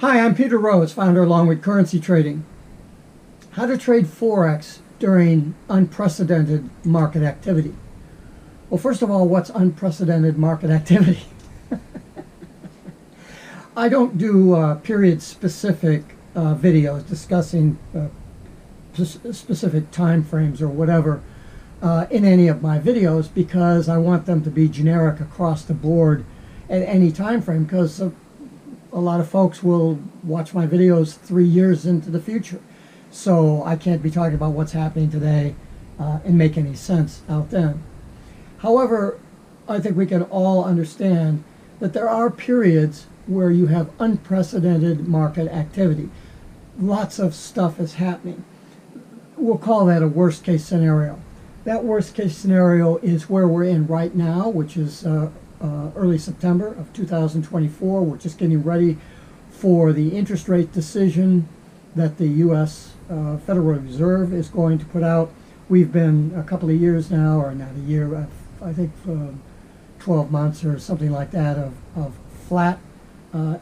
Hi, I'm Peter Rose, founder of Longwood Currency Trading. How to trade Forex during unprecedented market activity. Well, first of all, what's unprecedented market activity? I don't do period-specific videos discussing specific time frames or whatever in any of my videos, because I want them to be generic across the board at any time frame, because a lot of folks will watch my videos 3 years into the future. So I can't be talking about what's happening today and make any sense out then. However, I think we can all understand that there are periods where you have unprecedented market activity. Lots of stuff is happening. We'll call that a worst case scenario. That worst case scenario is where we're in right now, which is early September of 2024. We're just getting ready for the interest rate decision that the U.S. Federal Reserve is going to put out. We've been a couple of years now, or not a year, I think 12 months or something like that, of flat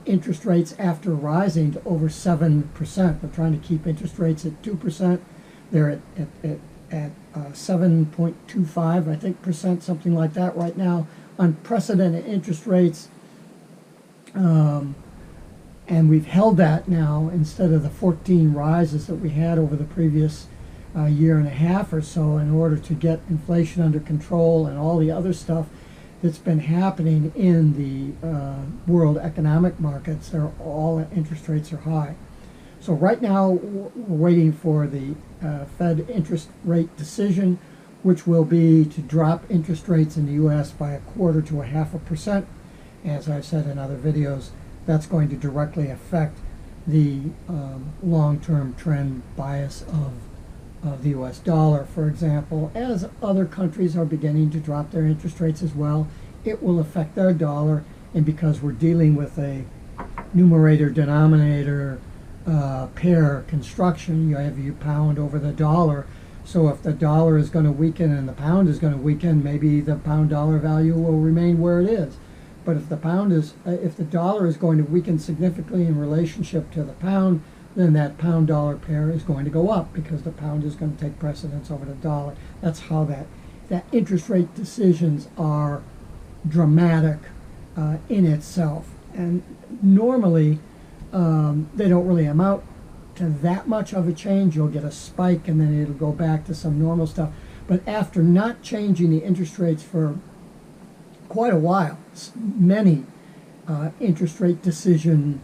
interest rates after rising to over 7%. They're trying to keep interest rates at 2%. They're at 7.25, I think, percent, something like that right now. Unprecedented interest rates, and we've held that now instead of the 14 rises that we had over the previous year and a half or so, in order to get inflation under control and all the other stuff that's been happening in the world economic markets. All interest rates are high. So right now we're waiting for the Fed interest rate decision, which will be to drop interest rates in the U.S. by 1/4 to 0.5%. As I've said in other videos, that's going to directly affect the long-term trend bias of the U.S. dollar. For example, as other countries are beginning to drop their interest rates as well, it will affect their dollar. And because we're dealing with a numerator-denominator pair construction, you have your pound over the dollar. So if the dollar is going to weaken and the pound is going to weaken, maybe the pound-dollar value will remain where it is. But if the dollar is going to weaken significantly in relationship to the pound, then that pound-dollar pair is going to go up, because the pound is going to take precedence over the dollar. That's how that interest rate decisions are dramatic in itself. And normally they don't really amount to that much of a change. You'll get a spike and then it'll go back to some normal stuff. But after not changing the interest rates for quite a while, many interest rate decision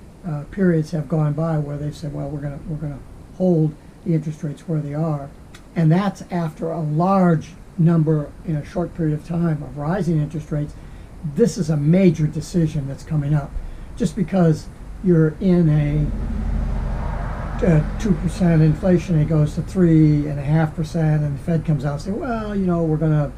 periods have gone by where they've said, well, we're gonna hold the interest rates where they are. And that's after a large number in a short period of time of rising interest rates. This is a major decision that's coming up. Just because you're in a 2% inflation, it goes to 3.5%, and the Fed comes out and says, well, you know, we're gonna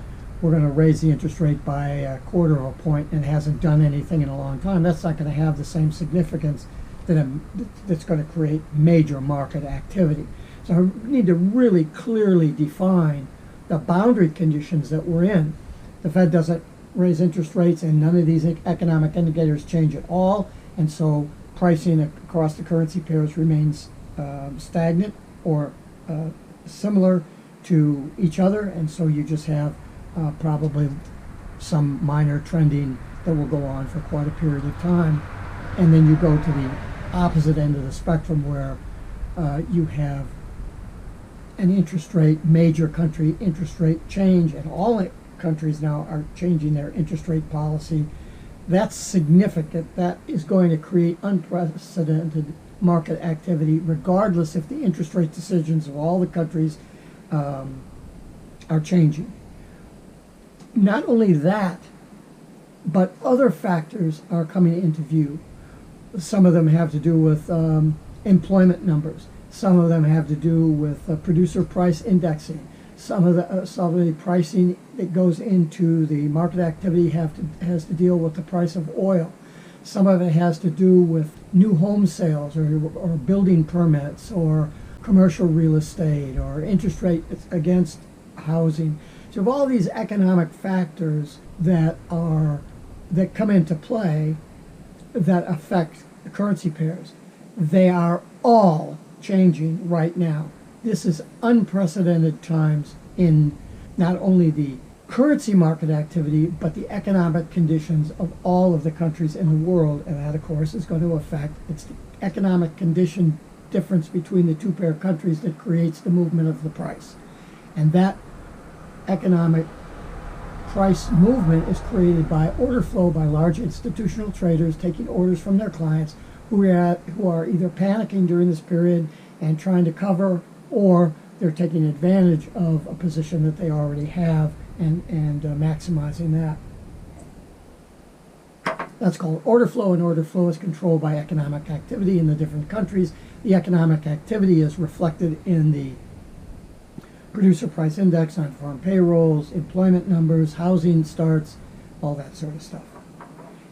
raise the interest rate by 1/4 of a point, and hasn't done anything in a long time. That's not going to have the same significance that's going to create major market activity. So we need to really clearly define the boundary conditions that we're in. The Fed doesn't raise interest rates, and none of these economic indicators change at all, and so pricing across the currency pairs remains stagnant or similar to each other, and so you just have probably some minor trending that will go on for quite a period of time. And then you go to the opposite end of the spectrum, where you have an interest rate, major country interest rate change, and all countries now are changing their interest rate policy. That's significant. That is going to create unprecedented market activity, regardless if the interest rate decisions of all the countries are changing. Not only that, but other factors are coming into view. Some of them have to do with employment numbers. Some of them have to do with producer price indexing. Some of the pricing that goes into the market activity has to deal with the price of oil. Some of it has to do with new home sales or building permits or commercial real estate or interest rates against housing. So of all these economic factors that come into play that affect the currency pairs. They are all changing right now. This is unprecedented times in not only the currency market activity, but the economic conditions of all of the countries in the world. And that, of course, is going to affect, it's the economic condition difference between the two pair of countries that creates the movement of the price. And that economic price movement is created by order flow by large institutional traders taking orders from their clients who are either panicking during this period and trying to cover, or they're taking advantage of a position that they already have and maximizing that. That's called order flow, and order flow is controlled by economic activity in the different countries. The economic activity is reflected in the producer price index, on farm payrolls, employment numbers, housing starts, all that sort of stuff.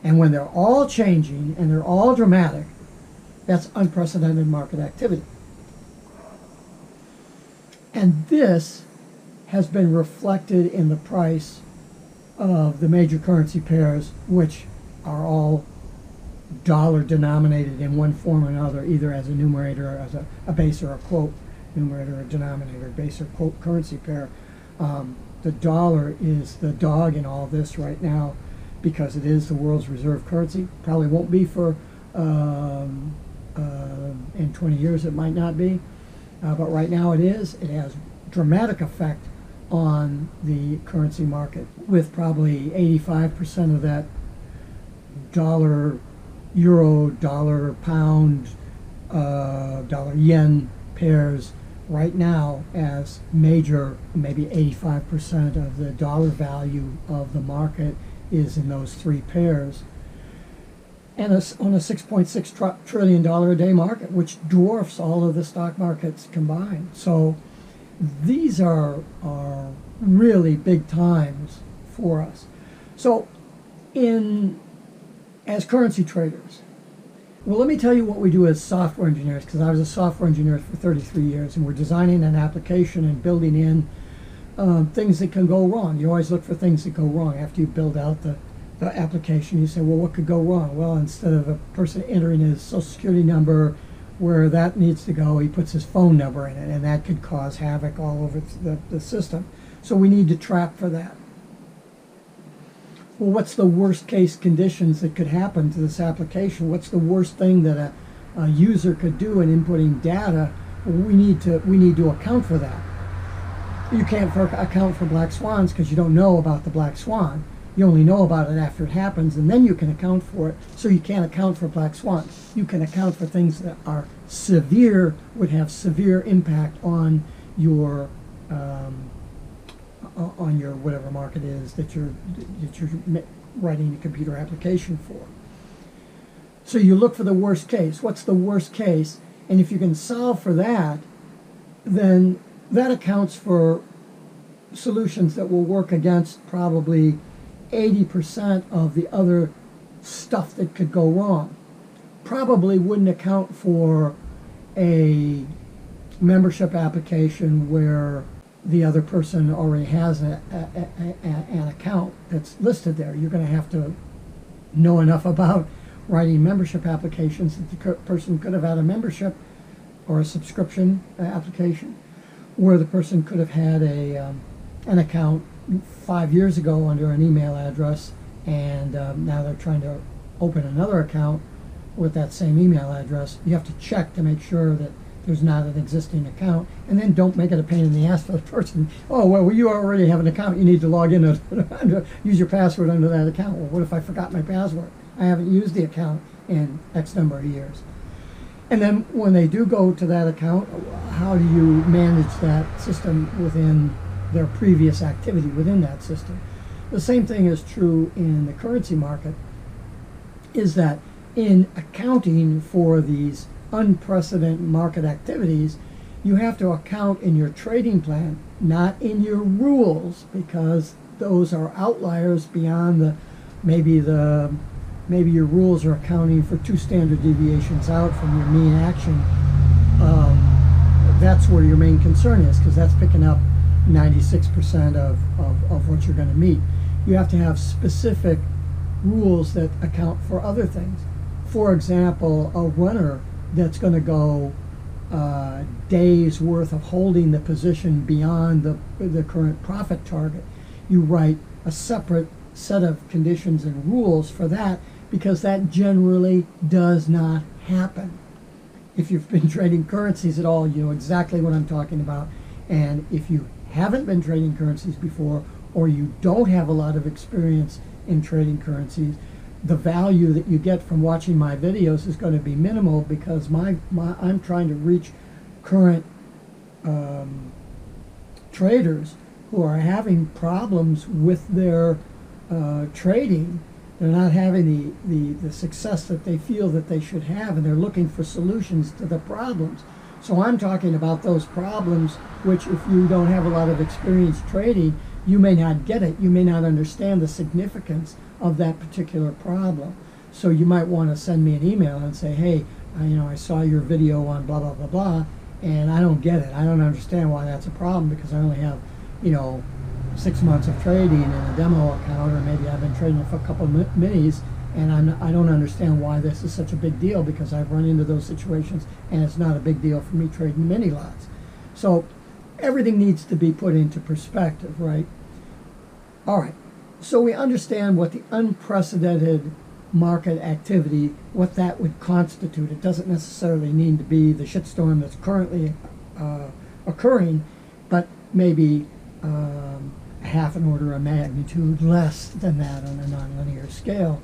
And when they're all changing and they're all dramatic, that's unprecedented market activity. And this has been reflected in the price of the major currency pairs, which are all dollar denominated in one form or another, either as a numerator or as a base or a quote, numerator or denominator, base or quote currency pair. The dollar is the dog in all this right now because it is the world's reserve currency. Probably won't be for, in 20 years it might not be, but right now it is. It has dramatic effect on the currency market, with probably 85% of that dollar, euro, dollar, pound, dollar, yen pairs right now as major. Maybe 85% of the dollar value of the market is in those three pairs. And on a $6.6 trillion a day market, which dwarfs all of the stock markets combined. So these are really big times for us. So as currency traders, well, let me tell you what we do as software engineers, because I was a software engineer for 33 years, and we're designing an application and building in things that can go wrong. You always look for things that go wrong after you build out the application. You say, well, what could go wrong? Well, instead of a person entering his social security number where that needs to go, he puts his phone number in it, and that could cause havoc all over the system. So we need to trap for that. Well, what's the worst case conditions that could happen to this application? What's the worst thing that a user could do in inputting data? Well, we need to account for that. You can't account for black swans because you don't know about the black swan. You only know about it after it happens, and then you can account for it. So you can't account for black swans. You can account for things that are severe, would have severe impact on your whatever market is that you're writing a computer application for. So you look for the worst case. What's the worst case? And if you can solve for that, then that accounts for solutions that will work against probably 80% of the other stuff that could go wrong. Probably wouldn't account for a membership application where the other person already has an account that's listed there. You're going to have to know enough about writing membership applications that the person could have had a membership or a subscription application, where the person could have had an account 5 years ago under an email address, and now they're trying to open another account with that same email address. You have to check to make sure that there's not an existing account, and then don't make it a pain in the ass for the person. Oh, well, you already have an account. You need to log in to use your password under that account. Well, what if I forgot my password? I haven't used the account in X number of years. And then when they do go to that account, how do you manage that system within their previous activity within that system? The same thing is true in the currency market, is that in accounting for these unprecedented market activities, you have to account in your trading plan, not in your rules, because those are outliers beyond maybe your rules are accounting for 2 standard deviations out from your mean action. That's where your main concern is, because that's picking up 96% of what you're going to meet. You have to have specific rules that account for other things. For example, a runner that's going to go days worth of holding the position beyond the current profit target. You write a separate set of conditions and rules for that, because that generally does not happen. If you've been trading currencies at all, you know exactly what I'm talking about. And if you haven't been trading currencies before, or you don't have a lot of experience in trading currencies, the value that you get from watching my videos is going to be minimal, because I'm trying to reach current traders who are having problems with their trading. They're not having the success that they feel that they should have, and they're looking for solutions to the problems. So I'm talking about those problems which, if you don't have a lot of experience trading, you may not get it. You may not understand the significance of that particular problem. So you might want to send me an email and say, hey, I saw your video on blah, blah, blah, blah, and I don't get it. I don't understand why that's a problem, because I only have, 6 months of trading in a demo account, or maybe I've been trading for a couple of minis, and I don't understand why this is such a big deal, because I've run into those situations and it's not a big deal for me trading mini lots. So everything needs to be put into perspective, right? All right, so we understand what the unprecedented market activity, what that would constitute. It doesn't necessarily need to be the shitstorm that's currently occurring, but maybe half an order of magnitude less than that on a nonlinear scale,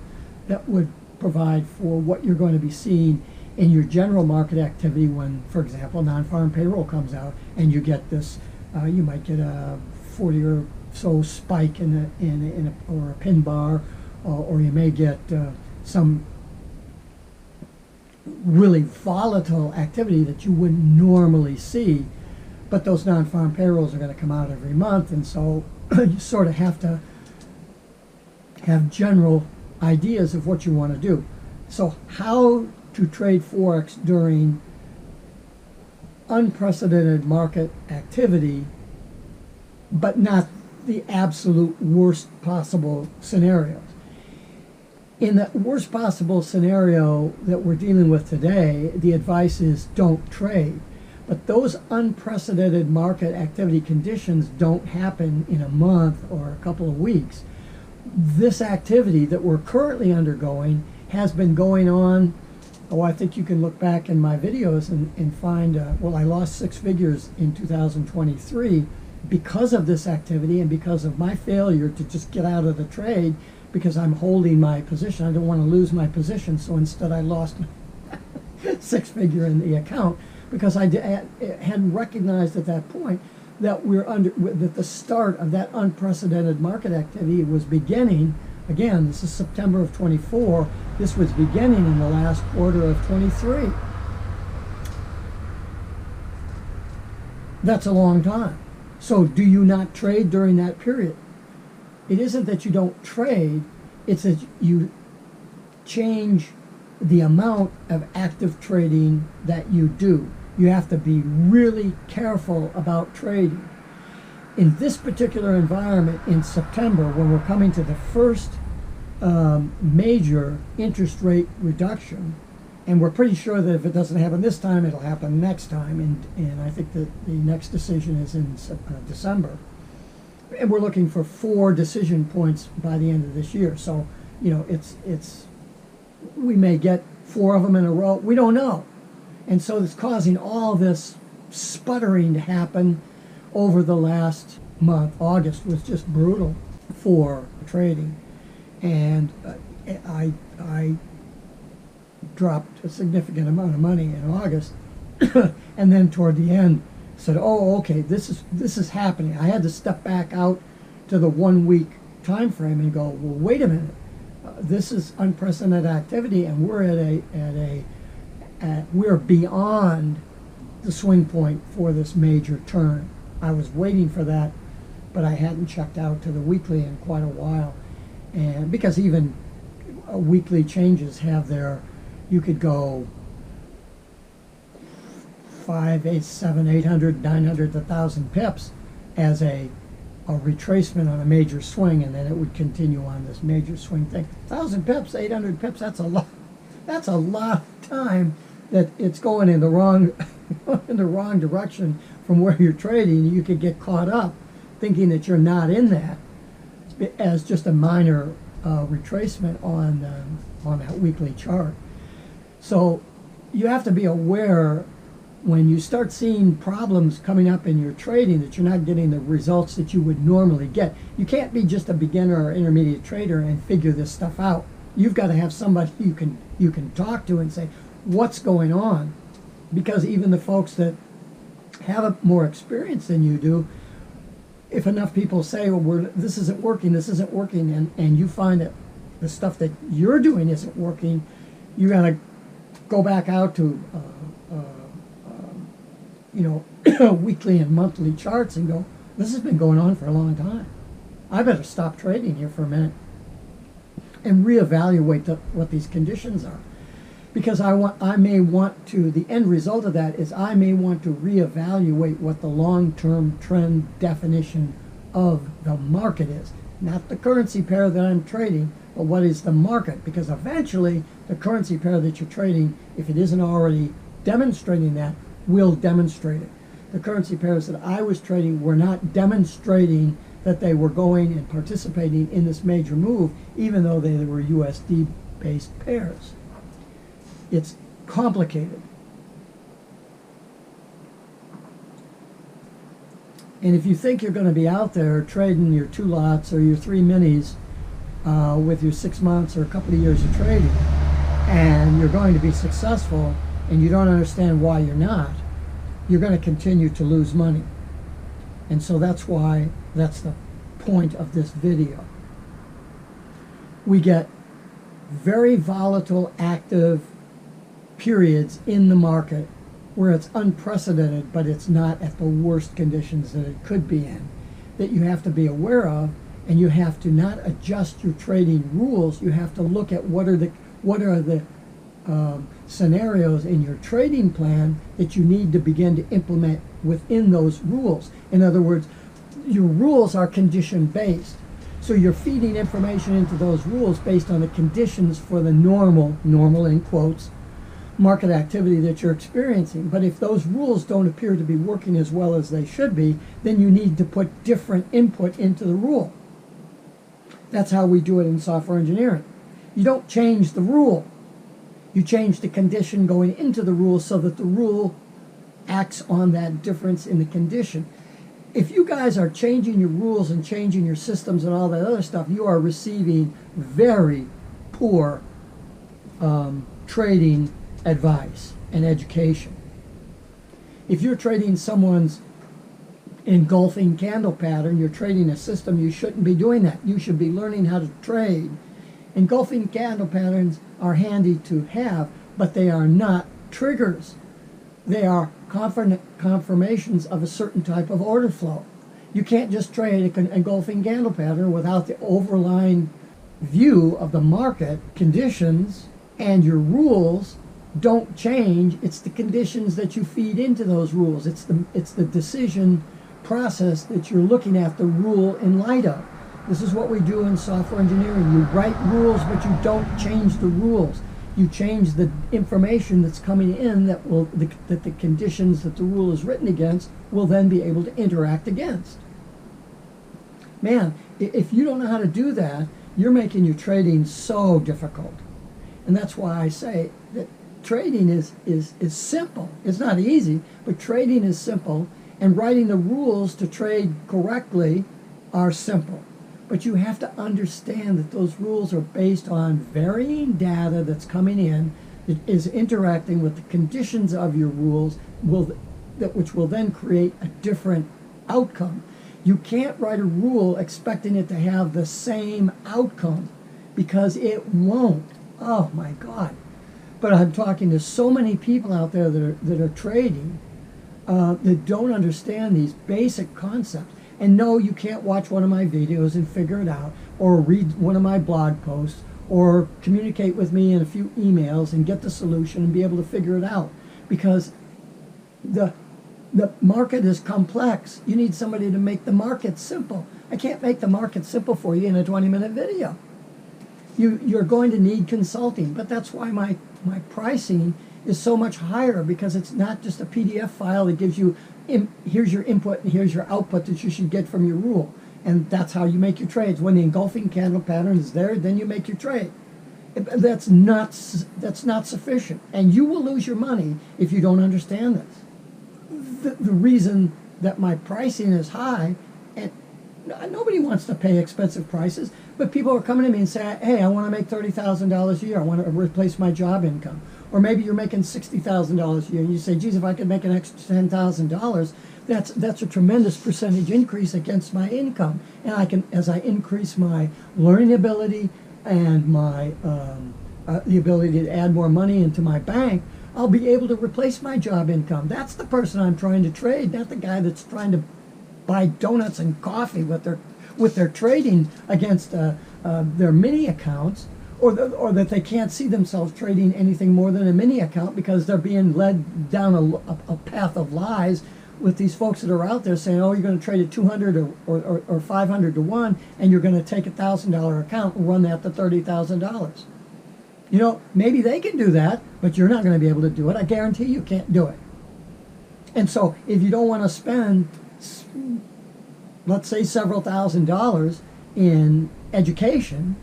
that would provide for what you're going to be seeing in your general market activity when, for example, non-farm payroll comes out, and you get this, you might get a 40 or so spike or a pin bar, or you may get some really volatile activity that you wouldn't normally see. But those non-farm payrolls are going to come out every month, and so you sort of have to have general ideas of what you want to do. So how to trade Forex during unprecedented market activity, but not the absolute worst possible scenarios. In the worst possible scenario that we're dealing with today, the advice is don't trade. But those unprecedented market activity conditions don't happen in a month or a couple of weeks. This activity that we're currently undergoing has been going on. I think you can look back in my videos and find, I lost 6 figures in 2023 because of this activity and because of my failure to just get out of the trade, because I'm holding my position. I don't want to lose my position, so instead I lost 6 figure in the account, because I hadn't recognized at that point that that the start of that unprecedented market activity was beginning. Again, this is September of 24. This was beginning in the last quarter of 23. That's a long time. So do you not trade during that period? It isn't that you don't trade, it's that you change the amount of active trading that you do. You have to be really careful about trading. In this particular environment in September, when we're coming to the first major interest rate reduction, and we're pretty sure that if it doesn't happen this time, it'll happen next time, and I think that the next decision is in December. And we're looking for 4 decision points by the end of this year. So, we may get 4 of them in a row. We don't know. And so it's causing all this sputtering to happen over the last month. August was just brutal for trading. And I dropped a significant amount of money in August. And then toward the end said, oh, okay, this is happening. I had to step back out to the 1 week time frame and go, well, wait a minute. This is unprecedented activity, and we're beyond the swing point for this major turn. I was waiting for that, but I hadn't checked out to the weekly in quite a while. And because even weekly changes have you could go 5, 8, 7, 800, 900, 1,000 pips as a retracement on a major swing, and then it would continue on this major swing thing. 1,000 pips, 800 pips, that's a lot of time that it's going in the wrong in the wrong direction from where you're trading, you could get caught up thinking that you're not in that as just a minor retracement on that weekly chart. So you have to be aware when you start seeing problems coming up in your trading that you're not getting the results that you would normally get. You can't be just a beginner or intermediate trader and figure this stuff out. You've got to have somebody you can talk to and say, what's going on? Because even the folks that have more experience than you do, if enough people say, well, this isn't working, and you find that the stuff that you're doing isn't working, you got to go back out to weekly and monthly charts and go, this has been going on for a long time. I better stop trading here for a minute and reevaluate what these conditions are. Because the end result of that is I may want to reevaluate what the long-term trend definition of the market is. Not the currency pair that I'm trading, but what is the market? Because eventually the currency pair that you're trading, if it isn't already demonstrating that, will demonstrate it. The currency pairs that I was trading were not demonstrating that they were going and participating in this major move, even though they were USD-based pairs. It's complicated. And if you think you're going to be out there trading your 2 lots or your 3 minis with your 6 months or a couple of years of trading, and you're going to be successful, and you don't understand why you're not, you're going to continue to lose money. And so that's the point of this video. We get very volatile, active periods in the market where it's unprecedented, but it's not at the worst conditions that it could be in, that you have to be aware of, and you have to not adjust your trading rules. You have to look at what are the scenarios in your trading plan that you need to begin to implement within those rules. In other words, your rules are condition based. So you're feeding information into those rules based on the conditions for the normal in quotes, market activity that you're experiencing. But if those rules don't appear to be working as well as they should be, then you need to put different input into the rule. That's how we do it in software engineering. You don't change the rule. You change the condition going into the rule so that the rule acts on that difference in the condition. If you guys are changing your rules and changing your systems and all that other stuff, you are receiving very poor trading advice and education. If you're trading someone's engulfing candle pattern, you're trading a system, you shouldn't be doing that. You should be learning how to trade. Engulfing candle patterns are handy to have, but they are not triggers. They are confirmations of a certain type of order flow. You can't just trade an engulfing candle pattern without the overlying view of the market conditions, and your rules don't change. It's the conditions that you feed into those rules. It's the decision process that you're looking at the rule in light of. This is what we do in software engineering. You write rules, but you don't change the rules. You change the information that's coming in that the conditions that the rule is written against will then be able to interact against. Man, if you don't know how to do that, you're making your trading so difficult. And that's why I say that trading is simple. It's not easy, but trading is simple, and writing the rules to trade correctly are simple. But you have to understand that those rules are based on varying data that's coming in, that is interacting with the conditions of your rules, which will then create a different outcome. You can't write a rule expecting it to have the same outcome, because it won't. Oh my God. But I'm talking to so many people out there that are trading that don't understand these basic concepts. And no, you can't watch one of my videos and figure it out, or read one of my blog posts, or communicate with me in a few emails and get the solution and be able to figure it out. Because the market is complex. You need somebody to make the market simple. I can't make the market simple for you in a 20-minute video. You're going to need consulting, but that's why my pricing is so much higher because it's not just a PDF file that gives you, here's your input and here's your output that you should get from your rule. And that's how you make your trades. When the engulfing candle pattern is there, then you make your trade. That's not sufficient. And you will lose your money if you don't understand this. The reason that my pricing is high, and nobody wants to pay expensive prices, but people are coming to me and say, hey, I want to make $30,000 a year. I want to replace my job income. Or maybe you're making $60,000 a year, and you say, geez, if I could make an extra $10,000, that's a tremendous percentage increase against my income. And I can, as I increase my learning ability and my the ability to add more money into my bank, I'll be able to replace my job income. That's the person I'm trying to trade, not the guy that's trying to buy donuts and coffee with their trading against their mini accounts, or that they can't see themselves trading anything more than a mini account because they're being led down a path of lies with these folks that are out there saying, oh, you're going to trade at 200 or 500 to 1, and you're going to take a $1,000 account and run that to $30,000. You know, maybe they can do that, but you're not going to be able to do it. I guarantee you can't do it. And so if you don't want to spend, let's say, several $1,000s in education,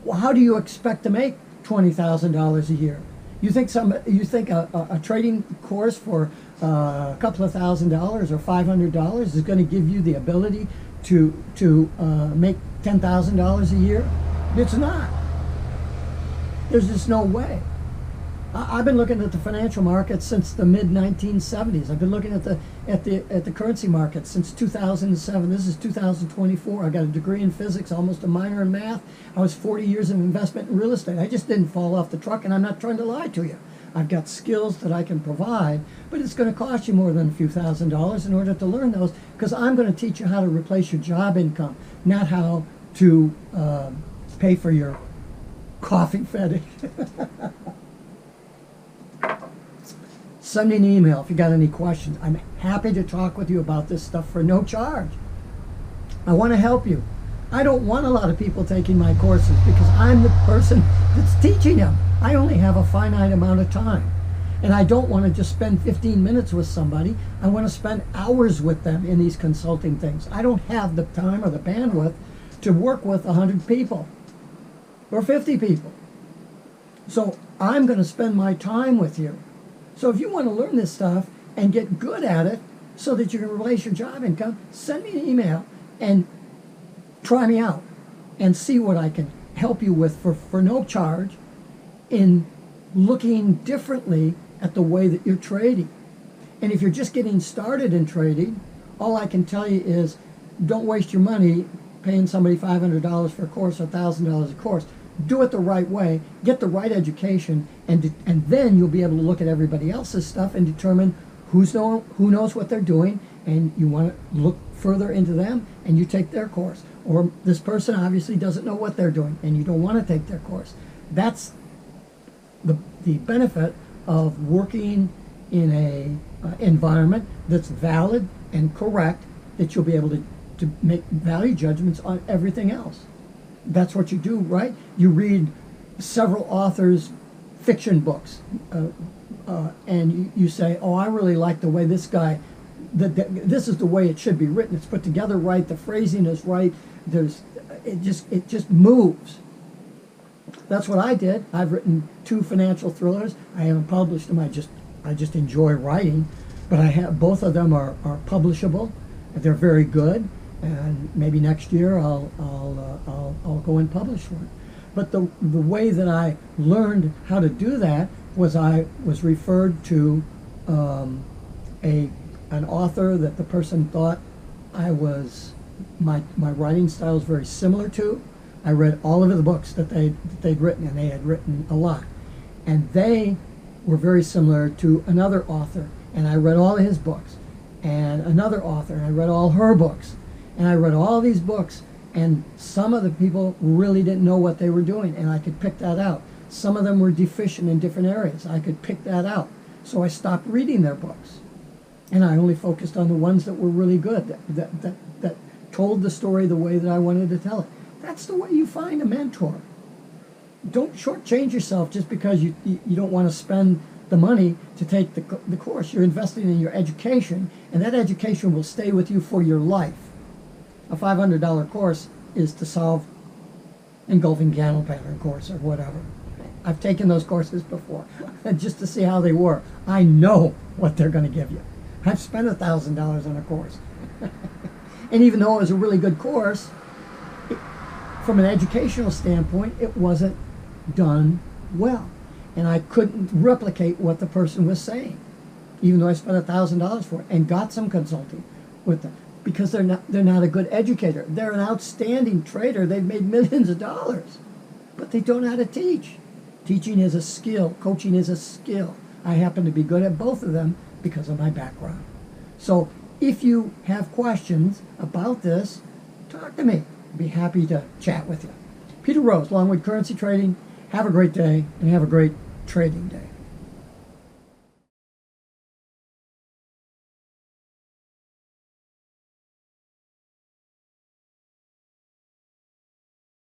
well, how do you expect to make $20,000 a year? You think a trading course for a couple of $1,000s or $500 is going to give you the ability to make $10,000 a year? It's not. There's just no way. I've been looking at the financial markets since the mid 1970s. I've been looking at the currency markets since 2007. This is 2024. I got a degree in physics, almost a minor in math. I was 40 years of investment in real estate. I just didn't fall off the truck, and I'm not trying to lie to you. I've got skills that I can provide, but it's going to cost you more than a few $1,000s in order to learn those, because I'm going to teach you how to replace your job income, not how to pay for your coffee fetish. Send me an email if you got any questions. I'm happy to talk with you about this stuff for no charge. I want to help you. I don't want a lot of people taking my courses because I'm the person that's teaching them. I only have a finite amount of time. And I don't want to just spend 15 minutes with somebody. I want to spend hours with them in these consulting things. I don't have the time or the bandwidth to work with 100 people or 50 people. So I'm going to spend my time with you. So if you want to learn this stuff and get good at it so that you can replace your job income, send me an email and try me out and see what I can help you with for no charge in looking differently at the way that you're trading. And if you're just getting started in trading, all I can tell you is don't waste your money paying somebody $500 for a course or $1,000 a course. Do it the right way, get the right education, and then you'll be able to look at everybody else's stuff and determine who knows what they're doing, and you want to look further into them, and you take their course. Or this person obviously doesn't know what they're doing, and you don't want to take their course. That's the benefit of working in a environment that's valid and correct, that you'll be able to make value judgments on everything else. That's what you do, right? You read several authors' fiction books, and you say, oh, I really like the way this guy, this is the way it should be written. It's put together right, the phrasing is right, it just moves. That's what I did. I've written 2 financial thrillers. I haven't published them. I just enjoy writing, but I have both of them are publishable. They're very good. And maybe next year I'll go and publish one. But the way that I learned how to do that was I was referred to an author that the person thought my writing style is very similar to. I read all of the books that they'd written, and they had written a lot, and they were very similar to another author, and I read all of his books, and another author, and I read all her books. And I read all these books, and some of the people really didn't know what they were doing, and I could pick that out. Some of them were deficient in different areas. I could pick that out. So I stopped reading their books, and I only focused on the ones that were really good, that told the story the way that I wanted to tell it. That's the way you find a mentor. Don't shortchange yourself just because you don't want to spend the money to take the course. You're investing in your education, and that education will stay with you for your life. A $500 course is to solve engulfing candle pattern course or whatever. I've taken those courses before just to see how they work. I know what they're going to give you. I've spent $1,000 on a course. And even though it was a really good course, from an educational standpoint, it wasn't done well. And I couldn't replicate what the person was saying, even though I spent $1,000 for it and got some consulting with them, because they're not a good educator. They're an outstanding trader. They've made millions of dollars, but they don't know how to teach. Teaching is a skill. Coaching is a skill. I happen to be good at both of them because of my background. So if you have questions about this, talk to me. I'd be happy to chat with you. Peter Rose, Longwood Currency Trading. Have a great day and have a great trading day.